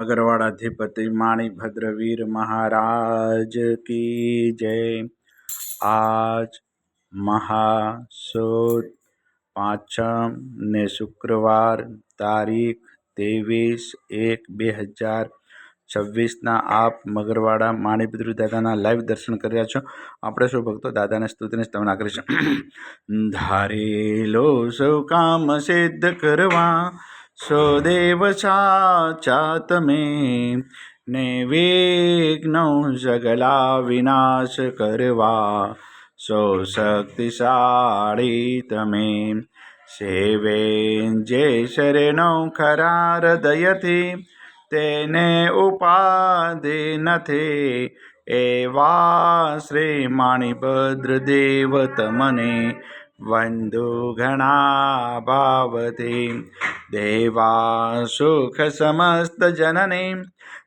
अगरवाड़ाधिपति माणिभद्रवीर महाराज की जय। आज महासुद પાંચમ ને શુક્રવાર તારીખ 23/1/2026 આપ મગરવાડા માણીભદ્ર દાદાના લાઈવ દર્શન કર્યા છો। આપણે સૌ ભક્તો દાદાને સ્તુતિને સ્તવના કરીશું। ધારેલો સૌ કામ સિદ્ધ કરવા સો દેવ સાચા તમે, ને વિઘ્નો સગલા વિનાશ કરવા સો શક્તિશાળી તમે। સેવે જે શરણો ખરા હૃદયથી તેને ઉપાધિ નથી, એવા શ્રી માણીભદ્ર દેવ તમને વંદુ ઘણા ભાવથી। દેવા સુખ સમસ્ત જનને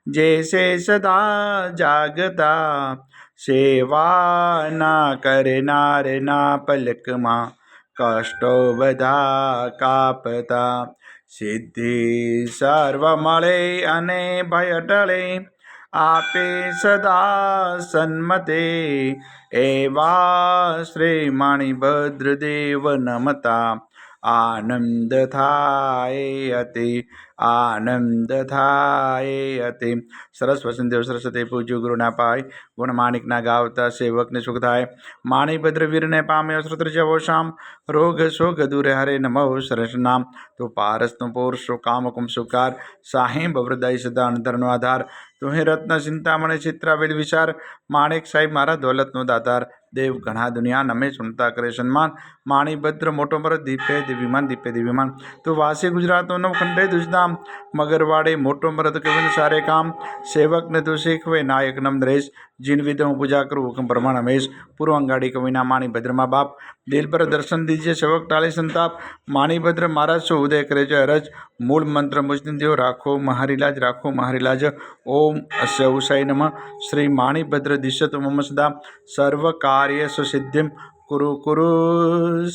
જે સે સદા જાગતા, સેવાના કરનારના પલકમાં કષ્ટો બધા કાપતા। સિદ્ધિ સર્વ મળે અને ભય ટળે આપે સદા સન્મતે, એવા શ્રી માણીભદ્ર દેવ નમતા આનંદ થાય અતિ, આનંદ થાય અતિ। સરસ વસંતદેવ સરસ્વતી પૂજ્ય ગુરુના પાય, ગુણ માણિકના ગાવતા સેવકને સુખ થાય। માણીભદ્ર વીરને પામે અશ્રુત્ર જવો શામ, રોગ શોગ દૂરે હરે નમો સરસ નામ। તો પારસનો પોરસો કામકુમ સુકાર, સાહી બવૃદાય સદા અંતરનો આધાર। તું હે રત્ન ચિંતામણી ચિત્રાવેલ વિચાર, માણેક સાહેબ મારા દોલતનો દાતાર। દેવ ઘણા દુનિયા નમે સુનતા કરે સન્માન, માણીભદ્ર મોટો મર દીપે દિવ્યમાન દીપે દિવ્યમાન। તો વાસી ગુજરાતનો નવ ખંડે દુજધામ, મગરવાડે મોટો મરદ કવિન સારે કામ। સેવકને તું શીખવે નાયક નમ નરેશ, જીન વિધ હું પૂજા કરું હુકમ પ્રમાણ હમેશ। પૂર્વ અંગાડી કવિના માણીભદ્રમાં બાપ, દિલ પર દર્શન દીजिए સેવક ટાળે સંતાપ। માણીભદ્ર મહારાજ શું ઉદય કરે છે અરજ, મૂળ મંત્ર મુજને દેવ રાખો મારી લાજ, રાખો મારી લાજ। ઓમ અસ્ય ઉષાય નમઃ, શ્રી માણીભદ્ર દિશ્યતુ મમ સદા, સર્વ કાર્યેષુ સિદ્ધિમ કુરુ કુરુ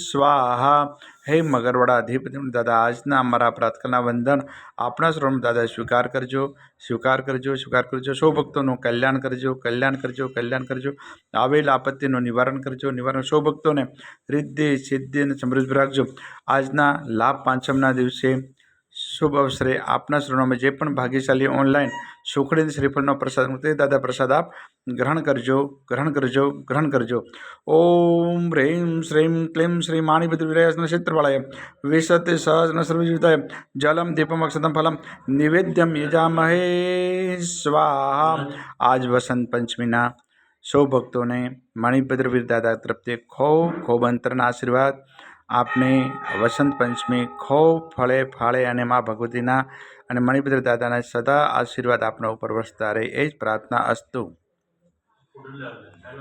સ્વાહા। હે મગરવાડા અધિપતિ દાદા, આજના અમારા પ્રાર્થના વંદન આપણા સર્વનું દાદા સ્વીકાર કરજો, સ્વીકાર કરજો, સ્વીકાર કરજો। સૌ ભક્તોનું કલ્યાણ કરજો, કલ્યાણ કરજો, કલ્યાણ કરજો। આવેલ આપત્તિનું નિવારણ કરજો, નિવારણ। સૌ ભક્તોને રિદ્ધિ સિદ્ધિ અને સમૃદ્ધિ રાખજો। આજના લાભ પાંચમના દિવસે શુભ અવસરે આપના સર્વોમાં જે પણ ભાગ્યશાળી ઓનલાઈન સુખડી શ્રીફળનો પ્રસાદ તે દાદા પ્રસાદ આપ ગ્રહણ કરજો, ગ્રહણ કરજો, ગ્રહણ કરજો। ઓમ હ્રીમ શ્રીમ ક્લીમ શ્રી માણીભદ્ર વિરયાસન ક્ષેત્રવાળાય વિશતે સહસ્ર સર્વજીવિતાય જલમ દીપમ અક્ષતમ ફલમ નિવેદ્યમ યજામહે સ્વાહા। આજ વસંત પંચમીના સૌ ભક્તોને માણીભદ્ર વીર દાદા તરફથી ખૂબ ખૂબ અંતરના આશીર્વાદ। આપને વસંત પંચમી ખૂબ ફળે ફાળે અને મા ભગવતીના અને મણિભદ્ર દાદાના સદા આશીર્વાદ આપના ઉપર વરસતા રહે, એ જ પ્રાર્થના અસ્તુ।